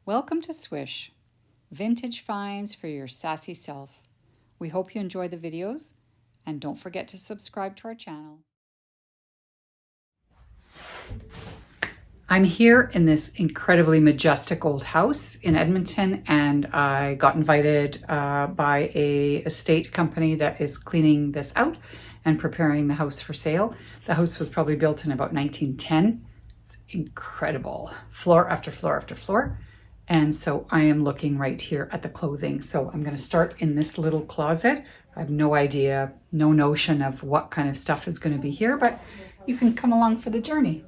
Welcome to Swish, vintage finds for your sassy self. We hope you enjoy the videos and don't forget to subscribe to our channel. I'm here in this incredibly majestic old house in Edmonton, and I got invited by a estate company that is cleaning this out and preparing the house for sale. The house was probably built in about 1910. It's incredible, floor after floor after floor. And so I am looking right here at the clothing. So I'm going to start in this little closet. I have no idea, no notion of what kind of stuff is going to be here, but you can come along for the journey.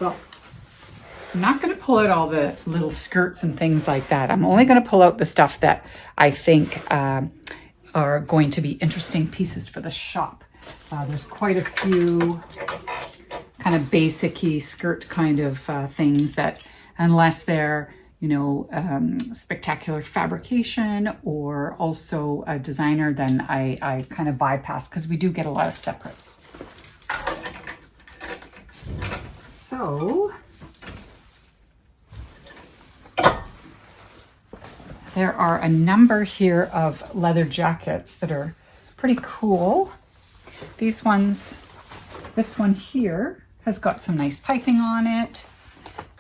Well, I'm not going to pull out all the little skirts and things like that. I'm only going to pull out the stuff that I think are going to be interesting pieces for the shop. There's quite a few kind of basic-y skirt kind of things that, unless they're, spectacular fabrication or also a designer, then I kind of bypass, because we do get a lot of separates. So there are a number here of leather jackets that are pretty cool. These ones, this one here has got some nice piping on it.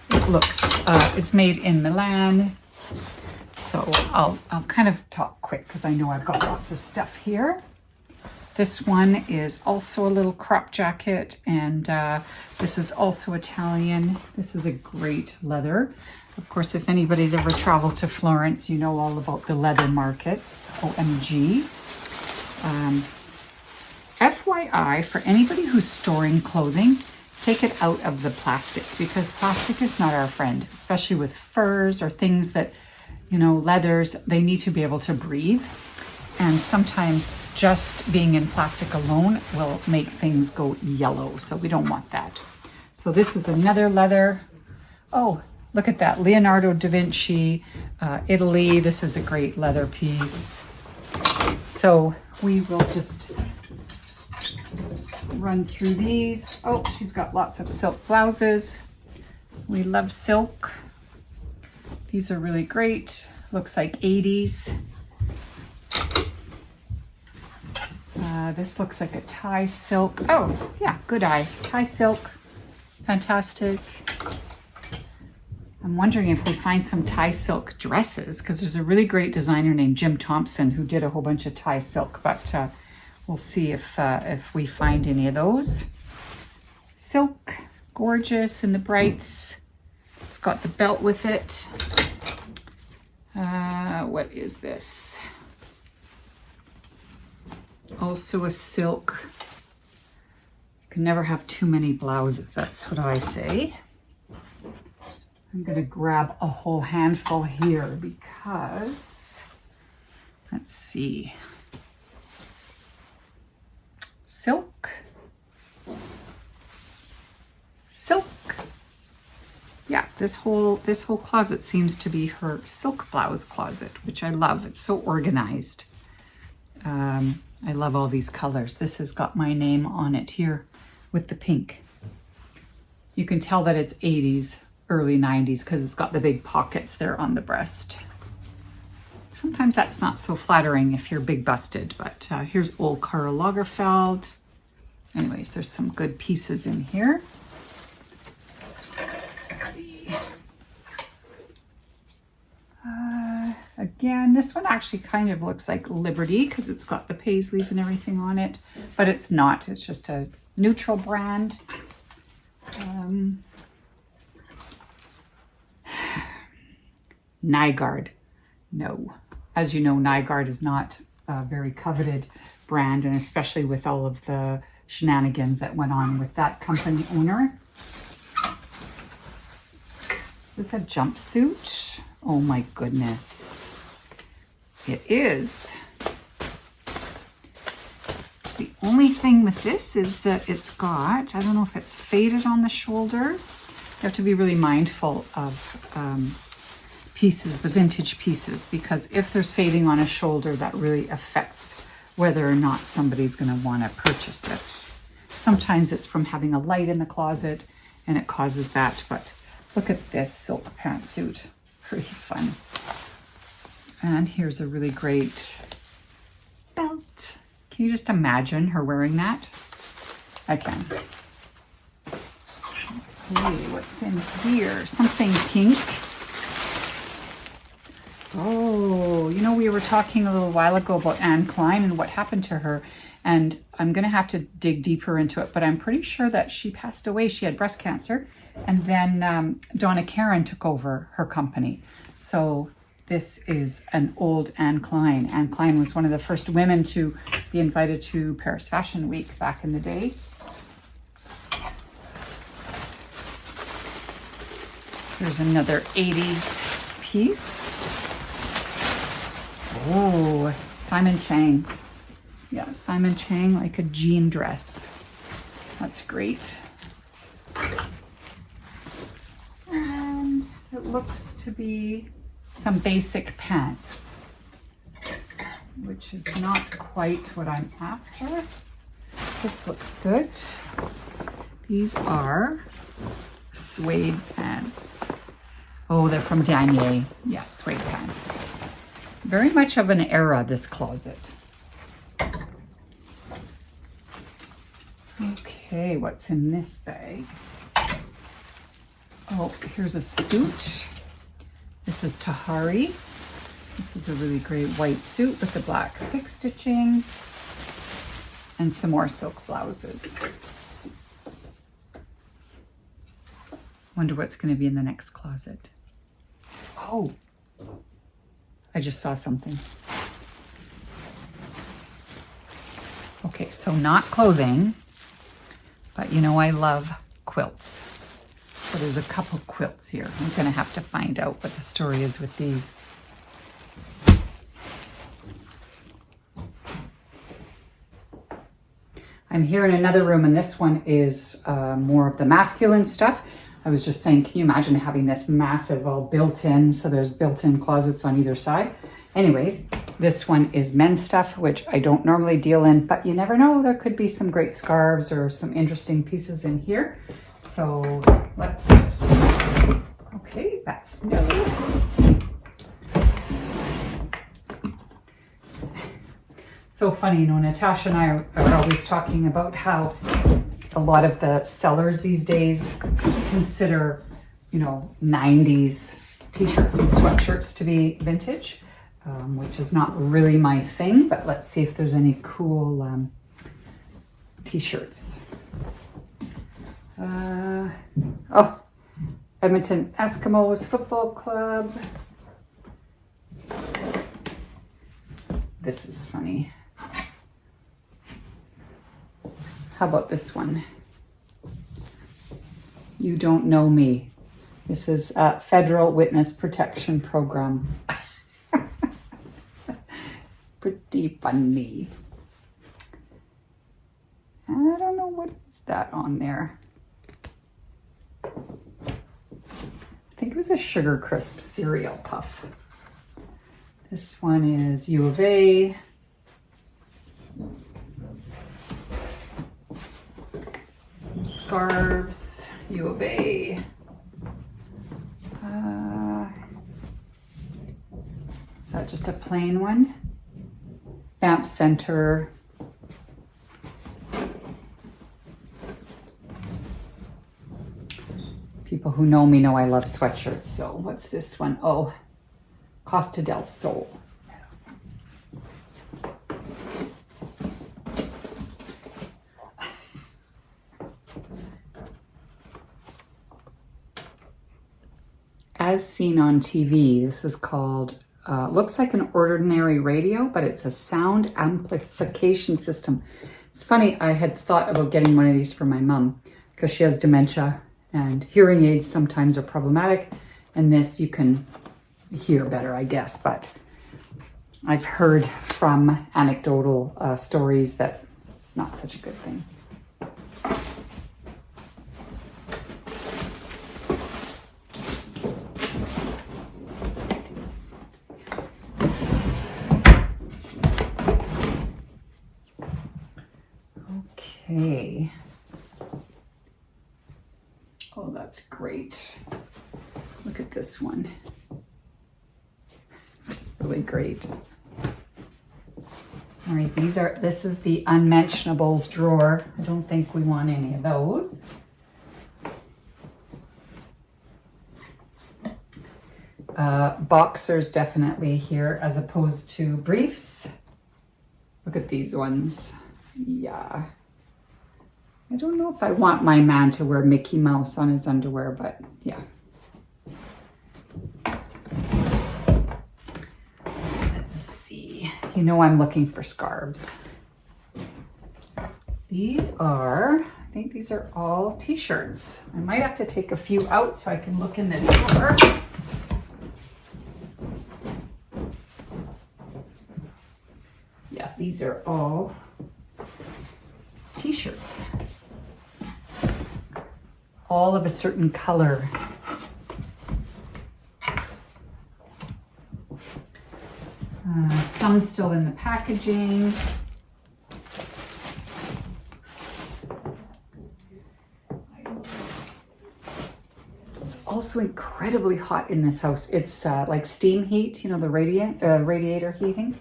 It looks, it's made in Milan. So I'll kind of talk quick because I know I've got lots of stuff here. This one is also a little crop jacket, and this is also Italian. This is a great leather. Of course, if anybody's ever traveled to Florence, you know all about the leather markets, OMG. FYI, for anybody who's storing clothing, take it out of the plastic, because plastic is not our friend, especially with furs or things that, leathers, they need to be able to breathe. And sometimes just being in plastic alone will make things go yellow. So we don't want that. So this is another leather. Oh, look at that. Leonardo da Vinci, Italy. This is a great leather piece. So we will just run through these. Oh, she's got lots of silk blouses. We love silk. These are really great. Looks like 80s. This looks like a tie silk. Oh, yeah, good eye. Tie silk. Fantastic. I'm wondering if we find some tie silk dresses, because there's a really great designer named Jim Thompson who did a whole bunch of tie silk, but we'll see if we find any of those. Silk, gorgeous in the brights. It's got the belt with it. What is this? Also a silk. You can never have too many blouses, that's what I say. I'm going to grab a whole handful here because, let's see. Silk. Yeah, this whole closet seems to be her silk blouse closet, which I love. It's so organized. I love all these colors. This has got my name on it here with the pink. You can tell that it's 80s, early 90s, because it's got the big pockets there on the breast. Sometimes that's not so flattering if you're big busted, but here's old Karl Lagerfeld. Anyways, there's some good pieces in here. Let's see. Again, this one actually kind of looks like Liberty because it's got the paisleys and everything on it, but it's not. It's just a neutral brand. Nygaard. No. As you know, Nygaard is not a very coveted brand, and especially with all of the shenanigans that went on with that company owner. Is this a jumpsuit? Oh my goodness. It is. The only thing with this is that it's got, I don't know if it's faded on the shoulder. You have to be really mindful of pieces, the vintage pieces, because if there's fading on a shoulder, that really affects whether or not somebody's going to want to purchase it. Sometimes it's from having a light in the closet. and it causes that. But look at this silk pantsuit, pretty fun. And here's a really great belt. Can you just imagine her wearing that? I can. Okay, what's in here? Something pink. Oh, you know, we were talking a little while ago about Anne Klein and what happened to her. And I'm going to have to dig deeper into it, but I'm pretty sure that she passed away. She had breast cancer. And then Donna Karan took over her company. So this is an old Anne Klein. Anne Klein was one of the first women to be invited to Paris Fashion Week back in the day. Here's another 80s piece. Oh, Simon Chang. Yeah, Simon Chang, like a jean dress. That's great. And it looks to be some basic pants, which is not quite what I'm after. This looks good. These are suede pants. Oh, they're from Danier. Yeah, suede pants. Very much of an era, this closet. Okay, what's in this bag? Oh, here's a suit. This is Tahari. This is a really great white suit with the black pick stitching and some more silk blouses. Wonder what's going to be in the next closet. Oh, I just saw something. Okay, so not clothing, but you know I love quilts. So there's a couple quilts here. I'm going to have to find out what the story is with these. I'm here in another room, and this one is more of the masculine stuff. I was just saying, can you imagine having this massive all built in? So there's built-in closets on either side. Anyways, this one is men's stuff, which I don't normally deal in, but you never know. There could be some great scarves or some interesting pieces in here. So let's just, okay, that's new. So funny, you know, Natasha and I are always talking about how a lot of the sellers these days consider, you know, 90s t-shirts and sweatshirts to be vintage, which is not really my thing, but let's see if there's any cool t-shirts. Oh, Edmonton Eskimos Football Club. This is funny. How about this one? You Don't Know Me. This is a Federal Witness Protection Program. Pretty funny. I don't know what is that on there. I think it was a Sugar Crisp cereal puff. This one is U of A. Some scarves, U of A. Is that just a plain one? Banff Center. People who know me know I love sweatshirts. So what's this one? Oh, Costa del Sol. As Seen on TV, this is called, looks like an ordinary radio, but it's a sound amplification system. It's funny, I had thought about getting one of these for my mom because she has dementia and hearing aids sometimes are problematic. And this you can hear better, I guess, but I've heard from anecdotal stories that it's not such a good thing. Okay. Oh, that's great. Look at this one. It's really great. All right, this is the unmentionables drawer. I don't think we want any of those. Boxers definitely here as opposed to briefs. Look at these ones. Yeah. I don't know if I want my man to wear Mickey Mouse on his underwear, but yeah. Let's see. You know I'm looking for scarves. These are, I think these are all t-shirts. I might have to take a few out so I can look in the drawer. Yeah, these are all t-shirts. All of a certain color. Some still in the packaging. It's also incredibly hot in this house. It's like steam heat, you know, the radiator heating.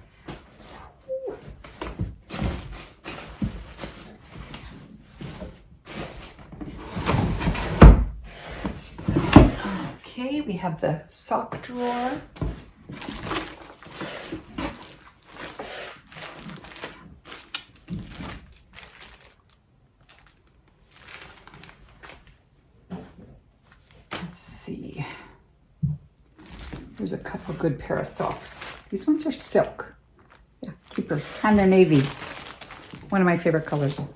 Okay, we have the sock drawer. Let's see. There's a couple good pair of socks. These ones are silk. Yeah, keepers. And they're navy. One of my favorite colors.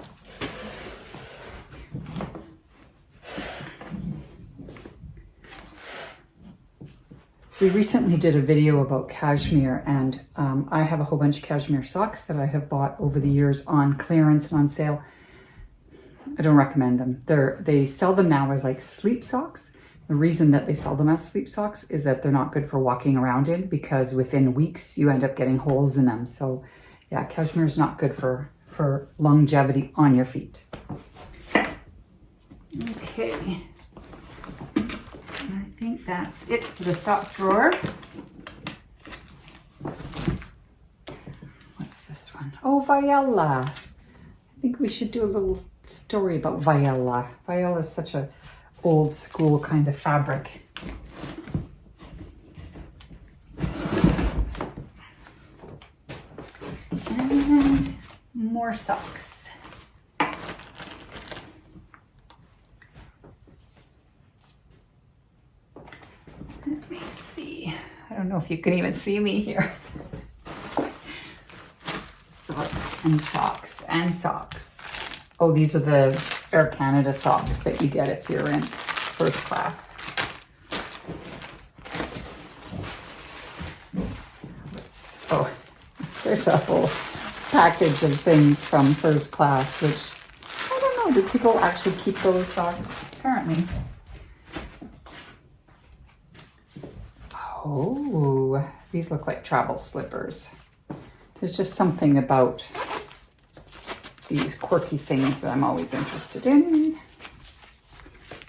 We recently did a video about cashmere, and I have a whole bunch of cashmere socks that I have bought over the years on clearance and on sale. I don't recommend them. They sell them now as like sleep socks. The reason that they sell them as sleep socks is that they're not good for walking around in, because within weeks you end up getting holes in them. So yeah, cashmere is not good for longevity on your feet. Okay. I think that's it for the sock drawer. What's this one? Oh, Viola. I think we should do a little story about Viola. Viola is such a old school kind of fabric. And more socks. Let me see. I don't know if you can even see me here. Socks and socks and socks. Oh, these are the Air Canada socks that you get if you're in first class. Oh, there's a whole package of things from first class, which I don't know. Do people actually keep those socks? Apparently. Oh, these look like travel slippers. There's just something about these quirky things that I'm always interested in.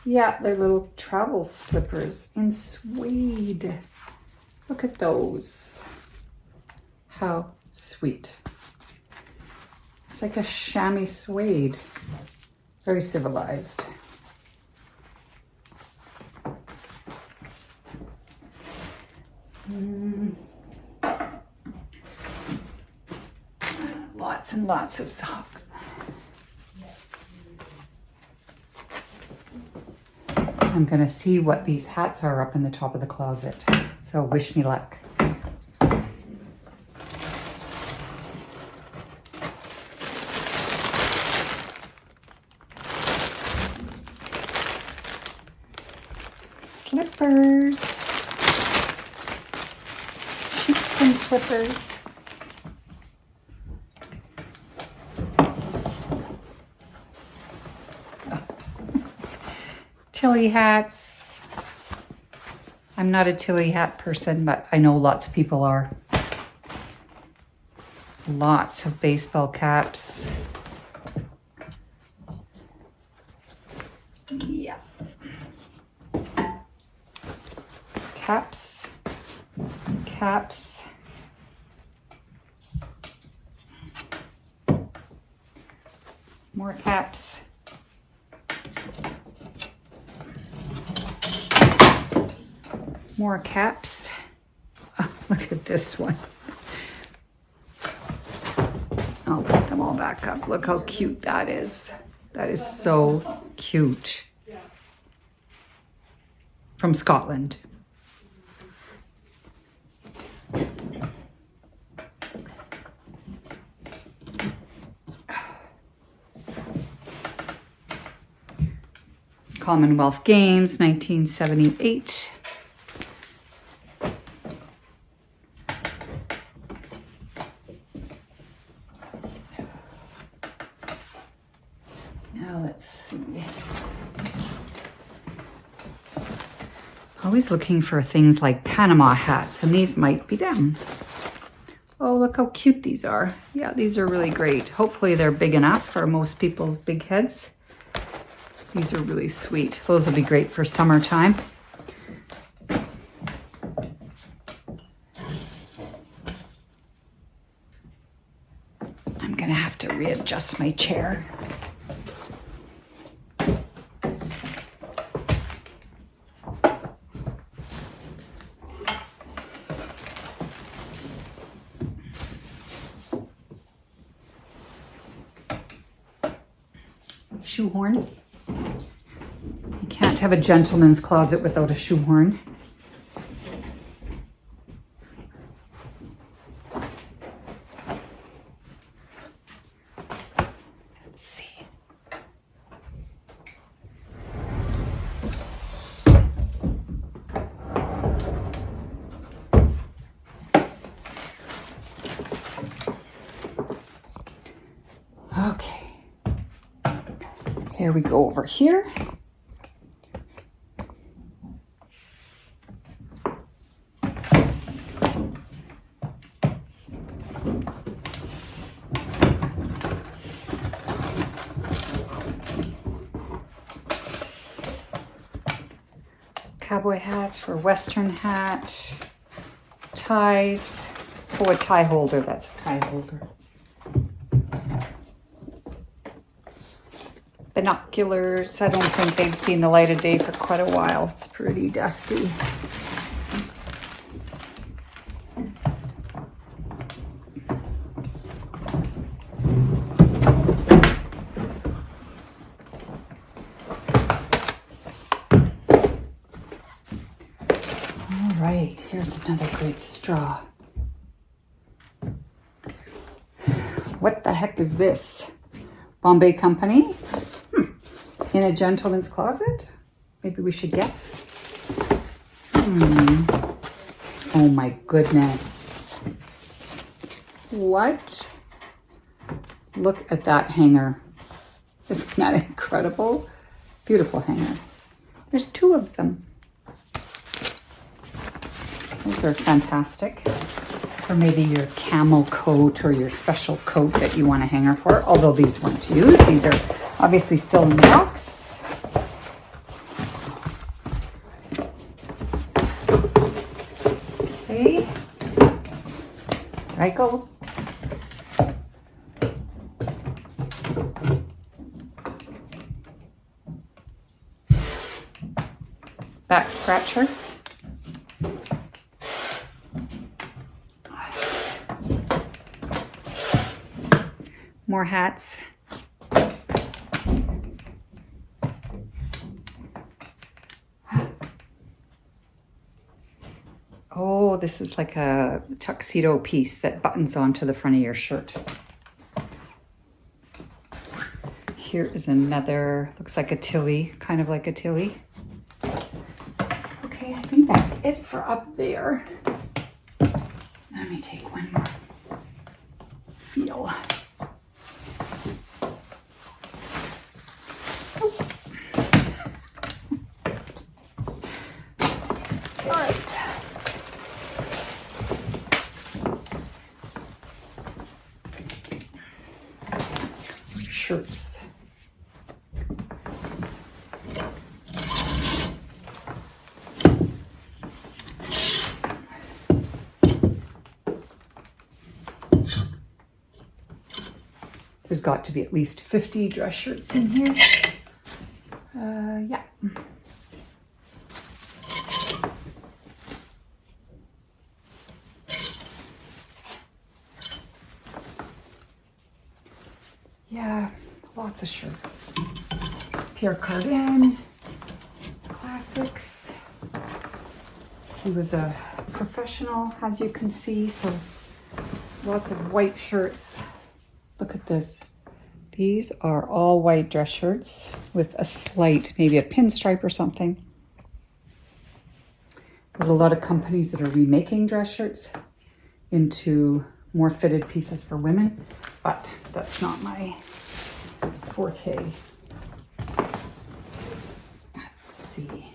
Yeah, they're little travel slippers in suede. Look at those. How sweet. It's like a chamois suede. Very civilized. Lots and lots of socks. I'm gonna see what these hats are up in the top of the closet. So wish me luck. Slippers. Sheepskin slippers. Tilly hats. I'm not a Tilly hat person, but I know lots of people are. Lots of baseball caps. Yeah. caps. Caps. More caps. More caps. Oh, look at this one. I'll put them all back up. Look how cute that is. That is so cute. From Scotland. Commonwealth Games, 1978. Now let's see. Always looking for things like Panama hats, and these might be them. Oh, look how cute these are. Yeah, these are really great. Hopefully they're big enough for most people's big heads. These are really sweet. Those will be great for summertime. I'm gonna have to readjust my chair. Shoehorn. You can't have a gentleman's closet without a shoehorn. Let's see. Okay. Here we go over here. Cowboy hat or Western hat. Ties. Oh, a tie holder. That's a tie holder. Binoculars. I don't think they've seen the light of day for quite a while. It's pretty dusty. All right, here's another great straw. What the heck is this? Bombay Company? In a gentleman's closet? Maybe we should guess. Oh my goodness. What? Look at that hanger. Isn't that incredible? Beautiful hanger. There's two of them. Those are fantastic. Or maybe your camel coat or your special coat that you want a hanger for, although these weren't used. These are obviously still in the box. Okay. There I go. Back scratcher. More hats. Oh, this is like a tuxedo piece that buttons onto the front of your shirt. Here is another, looks like a Tilly, kind of like a Tilly. Okay, I think that's it for up there. Let me take one more feel. Shirts. There's got to be at least 50 dress shirts in here. Yeah. Yeah, lots of shirts. Pierre Cardin, classics. He was a professional, as you can see, so lots of white shirts. Look at this. These are all white dress shirts with a slight, maybe a pinstripe or something. There's a lot of companies that are remaking dress shirts into more fitted pieces for women, but that's not my forte. Let's see.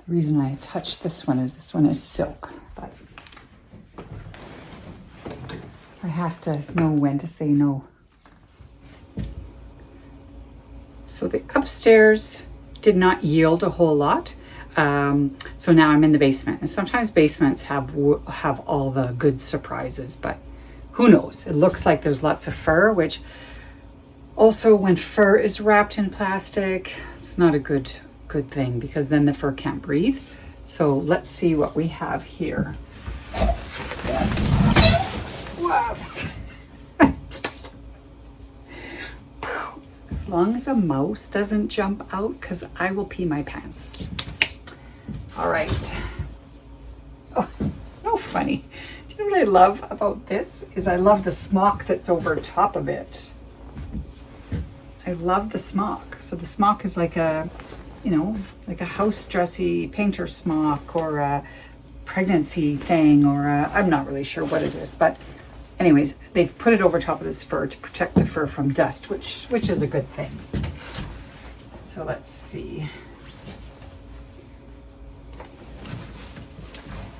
The reason I touched this one is silk, but I have to know when to say no. So the upstairs did not yield a whole lot. So now I'm in the basement, and sometimes basements have all the good surprises, but who knows? It looks like there's lots of fur, which also, when fur is wrapped in plastic, it's not a good thing, because then the fur can't breathe. So let's see what we have here. Yes. As long as a mouse doesn't jump out, because I will pee my pants. All right. Oh, so funny. Do you know what I love about this? Is I love the smock that's over top of it. I love the smock. So the smock is like a, like a house dressy painter smock, or a pregnancy thing, or I'm not really sure what it is, but anyways, they've put it over top of this fur to protect the fur from dust, which is a good thing. So let's see.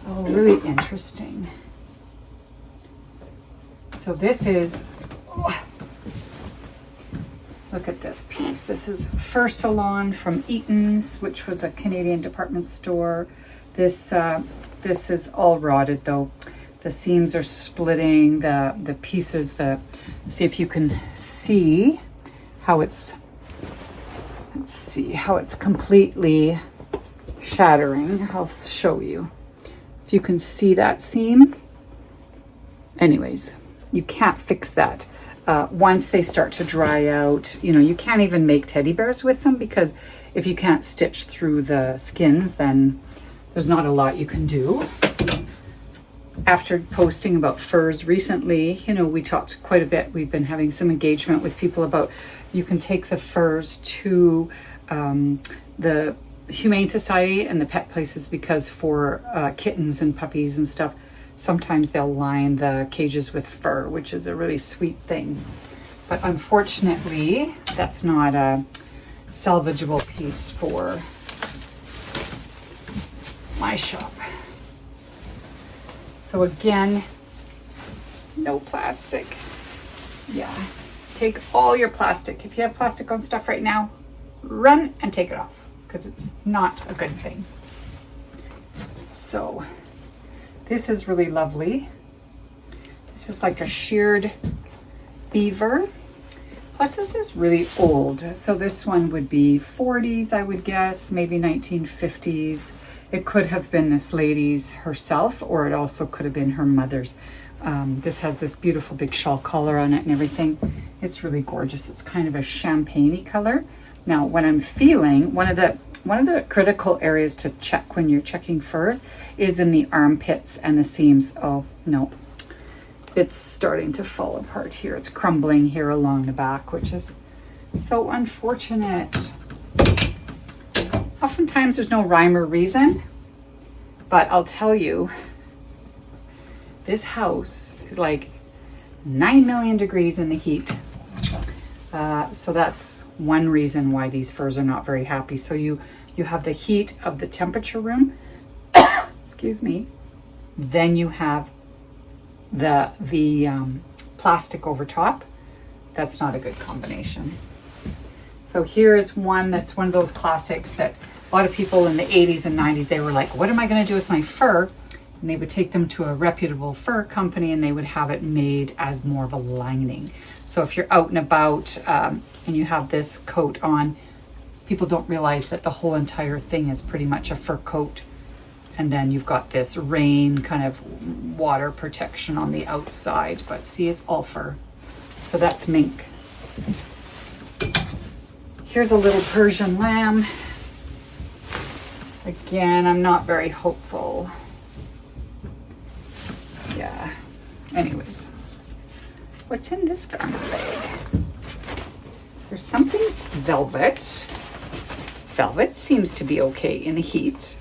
Oh, really interesting. So this is, look at this piece. This is Fur Salon from Eaton's, which was a Canadian department store. This is all rotted though. The seams are splitting, the pieces, see if you can see how it's, let's see, how it's completely shattering. I'll show you. If you can see that seam. Anyways, you can't fix that. Once they start to dry out, you can't even make teddy bears with them, because if you can't stitch through the skins, then there's not a lot you can do. After posting about furs recently, we talked quite a bit. We've been having some engagement with people about, you can take the furs to the Humane Society and the pet places, because for kittens and puppies and stuff, sometimes they'll line the cages with fur, which is a really sweet thing. But unfortunately, that's not a salvageable piece for my shop. So again, no plastic. Yeah, take all your plastic. If you have plastic on stuff right now, run and take it off, because it's not a good thing. So this is really lovely. This is like a sheared beaver. Plus this is really old. So this one would be 40s, I would guess, maybe 1950s. It could have been this lady's herself, or it also could have been her mother's. This has this beautiful big shawl collar on it and everything. It's really gorgeous. It's kind of a champagne-y color. Now, what I'm feeling, one of the critical areas to check when you're checking furs is in the armpits and the seams. Oh no, it's starting to fall apart here. It's crumbling here along the back, which is so unfortunate. Oftentimes there's no rhyme or reason, but I'll tell you, this house is like 9 million degrees in the heat. So that's one reason why these furs are not very happy. So you have the heat of the temperature room, excuse me, then you have the plastic over top. That's not a good combination. So here's one that's one of those classics that a lot of people in the 80s and 90s, they were like, what am I going to do with my fur? And they would take them to a reputable fur company and they would have it made as more of a lining. So if you're out and about and you have this coat on, people don't realize that the whole entire thing is pretty much a fur coat. And then you've got this rain kind of water protection on the outside. But see, it's all fur. So that's mink. Here's a little Persian lamb. Again, I'm not very hopeful. Yeah. Anyways, what's in this garbage bag? There's something velvet. Velvet seems to be okay in heat.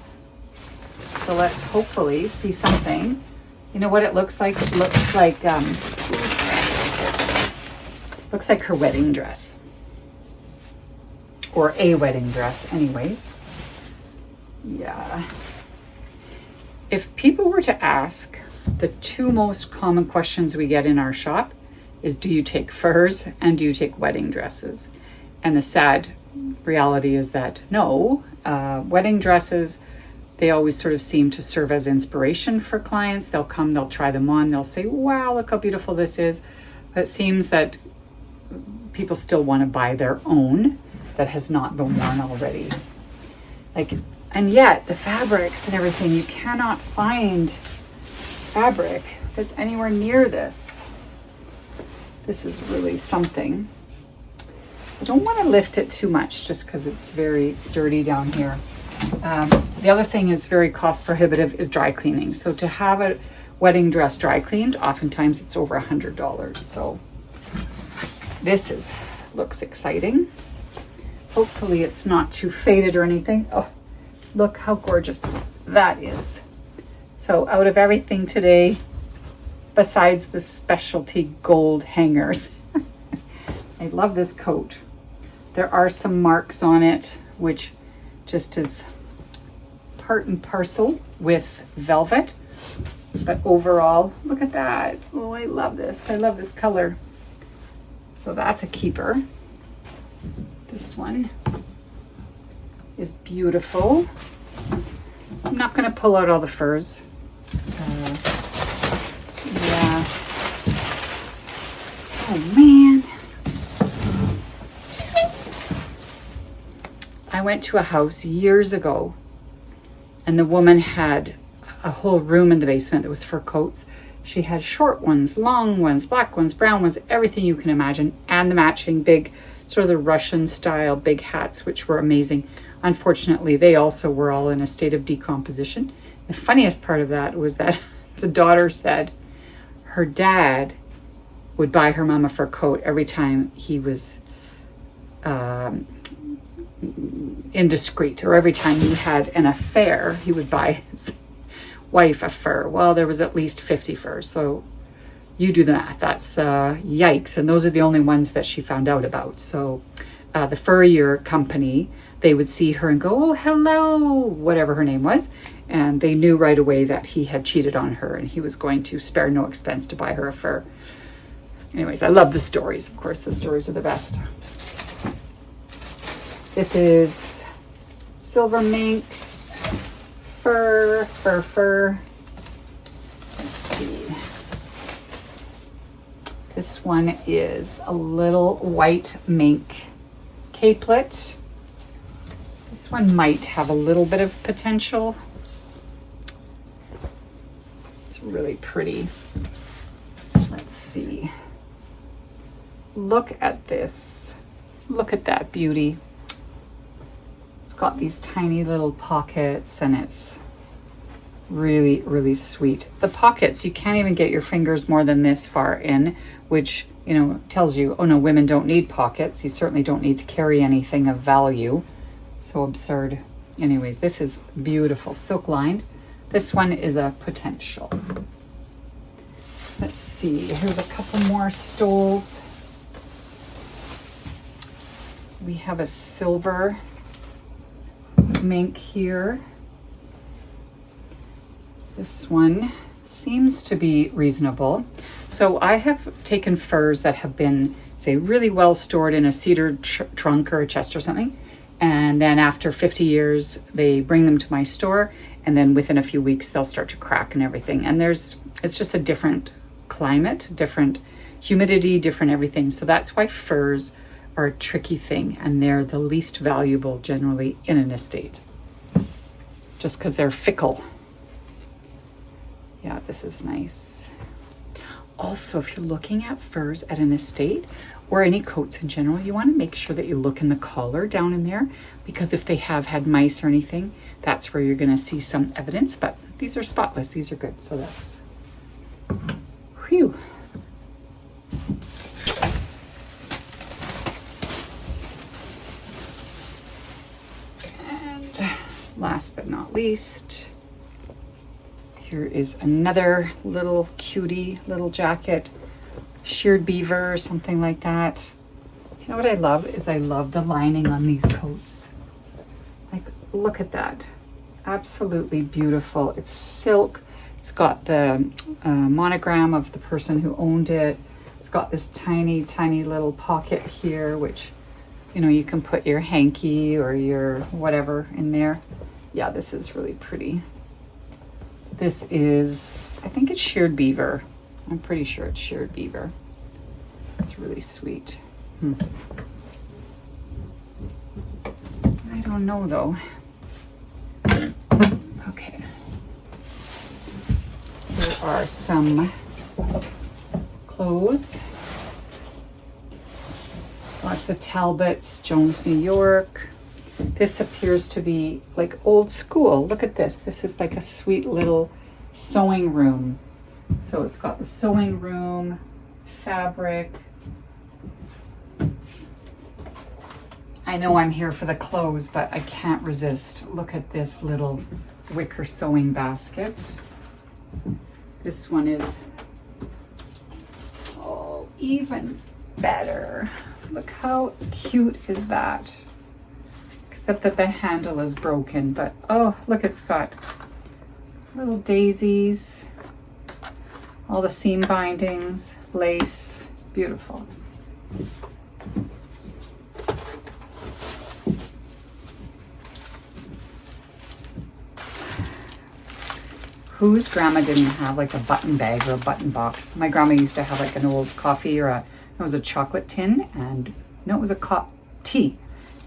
So let's hopefully see something. You know what it looks like? It looks like her wedding dress. Or a wedding dress, anyways. Yeah. If people were to ask, the two most common questions we get in our shop is, do you take furs and do you take wedding dresses? And the sad reality is that no, wedding dresses, they always sort of seem to serve as inspiration for clients. They'll come, they'll try them on, they'll say, wow, look how beautiful this is. But it seems that people still want to buy their own that has not been worn already. And yet the fabrics and everything, you cannot find fabric that's anywhere near this. This is really something. I don't want to lift it too much just because it's very dirty down here. The other thing is very cost prohibitive is dry cleaning. So to have a wedding dress dry cleaned, oftentimes it's over $100. So this looks exciting. Hopefully it's not too faded or anything. Oh, look how gorgeous that is. So out of everything today, besides the specialty gold hangers, I love this coat. There are some marks on it, which just is part and parcel with velvet. But overall, look at that. Oh, I love this. I love this color. So that's a keeper. This one is beautiful. I'm not going to pull out all the furs. Yeah. Oh man. I went to a house years ago and the woman had a whole room in the basement that was fur coats. She had short ones, long ones, black ones, brown ones, everything you can imagine, and the matching big, sort of the Russian style big hats, which were amazing. Unfortunately, they also were all in a state of decomposition. The funniest part of that was that the daughter said her dad would buy her mom a fur coat every time he was indiscreet, or every time he had an affair, he would buy his wife a fur. Well, there was at least 50 furs, so you do the math. That's yikes. And those are the only ones that she found out about. So the furrier company, they would see her and go, oh, hello, whatever her name was. And they knew right away that he had cheated on her and he was going to spare no expense to buy her a fur. Anyways, I love the stories. Of course, the stories are the best. This is silver mink, fur. Let's see. This one is a little white mink capelet. This one might have a little bit of potential. It's really pretty. Let's see. Look at this. Look at that beauty. It's got these tiny little pockets and it's really, really sweet. The pockets, you can't even get your fingers more than this far in, which, you know, tells you, oh no, women don't need pockets. You certainly don't need to carry anything of value. So absurd. Anyways, this is beautiful, silk lined. This one is a potential. Let's see, here's a couple more stoles. We have a silver mink here. This one seems to be reasonable. So I have taken furs that have been, say, really well stored in a cedar trunk or a chest or something. And then after 50 years, they bring them to my store And then within a few weeks, they'll start to crack and everything. And it's just a different climate, different humidity, different everything. So that's why furs are a tricky thing, and they're the least valuable generally in an estate, just because they're fickle. Yeah, this is nice. Also, if you're looking at furs at an estate or any coats in general, you want to make sure that you look in the collar down in there, because if they have had mice or anything, that's where you're going to see some evidence. But these are spotless. These are good. So that's, whew. And last but not least, here is another little cutie little jacket, sheared beaver or something like that. You know what I love is I love the lining on these coats. Like, look at that. Absolutely beautiful. It's silk. It's got the monogram of the person who owned it. It's got this tiny, tiny little pocket here, which, you know, you can put your hanky or your whatever in there. Yeah, this is really pretty. This is, I think it's sheared beaver. I'm pretty sure it's sheared beaver. It's really sweet. I don't know though. Okay. There are some clothes. Lots of Talbots, Jones, New York. This appears to be like old school. Look at this. This is like a sweet little sewing room. So it's got the sewing room, fabric. I know I'm here for the clothes, but I can't resist. Look at this little wicker sewing basket. This one is, oh, even better. Look how cute is that? Except that the handle is broken, but oh, look, it's got little daisies, all the seam bindings, lace, beautiful. Whose grandma didn't have like a button bag or a button box? My grandma used to have like an old coffee or it was a chocolate tin, and no, it was a tea.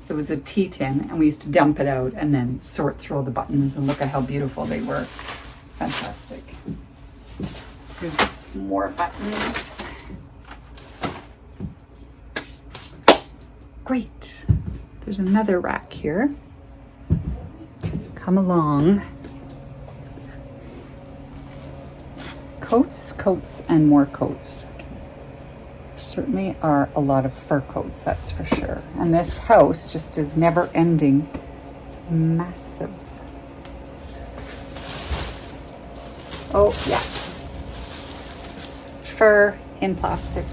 It was a tea tin, and we used to dump it out and then sort through all the buttons, and look at how beautiful they were. Fantastic. Here's more buttons. Great. There's another rack here. Come along. Coats, coats, and more coats. There certainly are a lot of fur coats, that's for sure. And this house just is never ending. It's massive. Oh, yeah. Fur in plastic.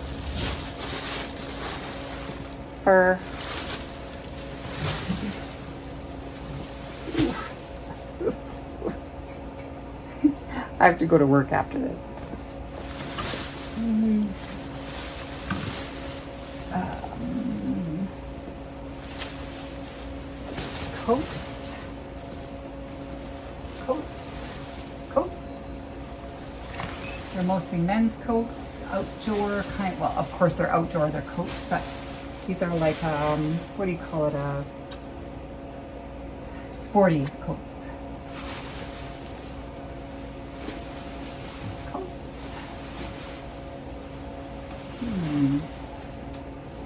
Fur. I have to go to work after this. Coats. Coats. Coats. They're mostly men's coats, outdoor kind. Well, of course they're outdoor, they're coats, but these are like, what do you call it? Sporty coats.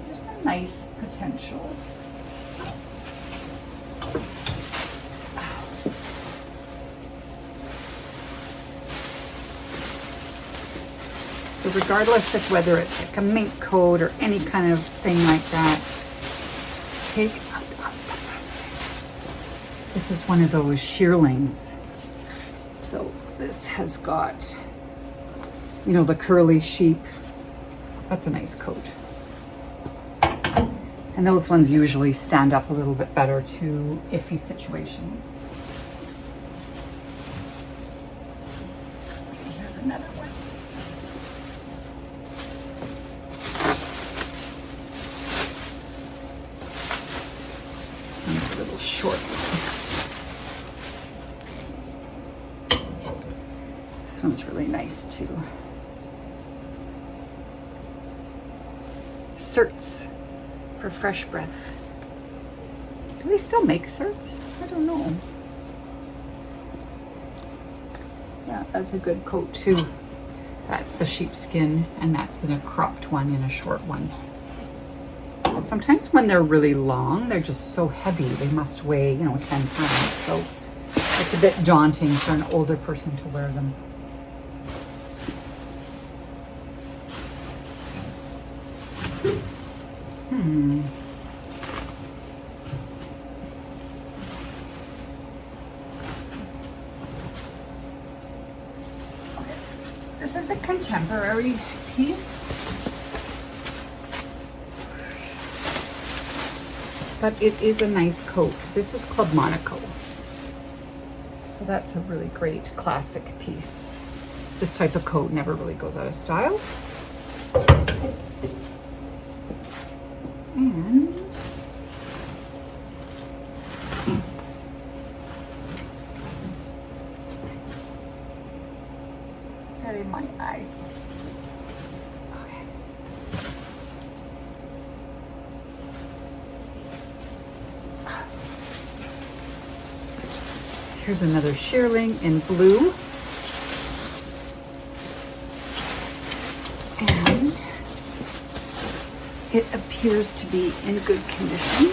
There's some nice potentials. So regardless of whether it's like a mink coat or any kind of thing like that, take out the plastic. This is one of those shearlings. So this has got, you know, the curly sheep. That's a nice coat. And those ones usually stand up a little bit better to iffy situations. Here's another one. This one's a little short. This one's really nice too. Certs for fresh breath. Do they still make certs? I don't know. Yeah, that's a good coat too. That's the sheepskin, and that's in a cropped one in a short one. Sometimes when they're really long, they're just so heavy. They must weigh, 10 pounds. So it's a bit daunting for an older person to wear them. This is a contemporary piece, but it is a nice coat. This is Club Monaco. So that's a really great classic piece. This type of coat never really goes out of style. And is that in my eye? Okay. Here's another shearling in blue. And it appears to be in good condition.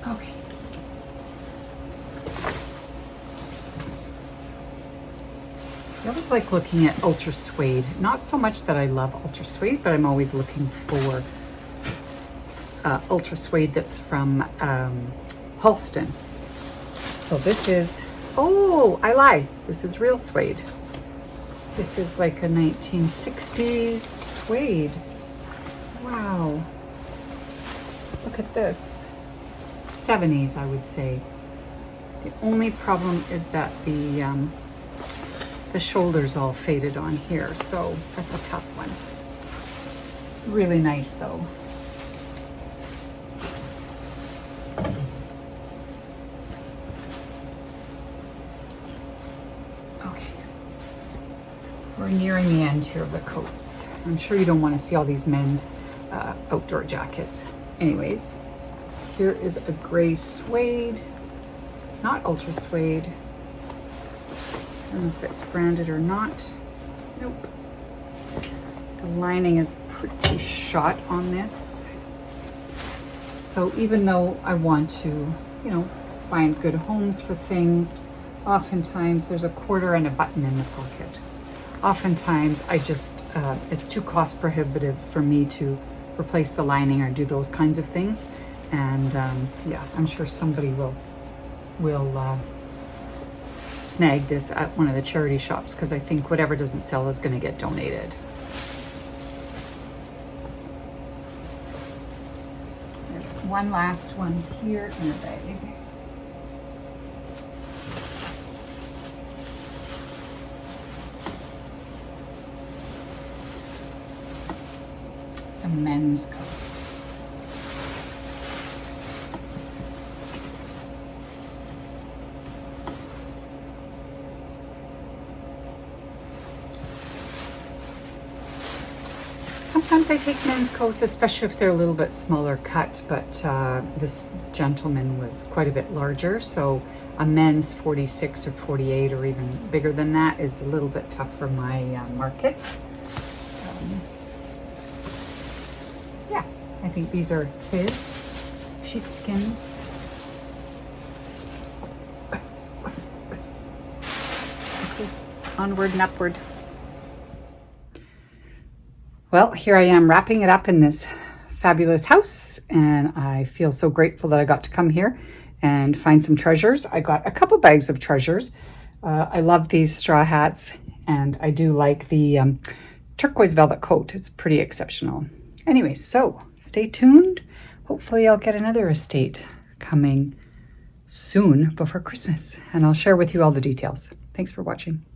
Okay. I always like looking at ultra suede. Not so much that I love ultra suede, but I'm always looking for ultra suede that's from Halston. So this is, oh, I lie. This is real suede. This is like a 1960s suede. Wow. Look at this. 70s, I would say. The only problem is that the shoulder's all faded on here, so that's a tough one. Really nice though. Okay. We're nearing the end here of the coats. I'm sure you don't want to see all these men's outdoor jackets. Anyways, here is a gray suede. It's not ultra suede. I don't know if it's branded or not. Nope. The lining is pretty shot on this. So even though I want to, find good homes for things, oftentimes there's a quarter and a button in the pocket. Oftentimes I just, it's too cost prohibitive for me to replace the lining or do those kinds of things. And yeah, I'm sure somebody will snag this at one of the charity shops, because I think whatever doesn't sell is going to get donated. There's one last one here in the bag. It's a men's coat. Sometimes I take men's coats, especially if they're a little bit smaller cut, but this gentleman was quite a bit larger, so a men's 46 or 48 or even bigger than that is a little bit tough for my market. Yeah, I think these are his sheepskins. Okay, onward and upward. Well, here I am wrapping it up in this fabulous house, and I feel so grateful that I got to come here and find some treasures. I got a couple bags of treasures. I love these straw hats, and I do like the turquoise velvet coat. It's pretty exceptional. Anyway, so stay tuned. Hopefully I'll get another estate coming soon before Christmas, and I'll share with you all the details. Thanks for watching.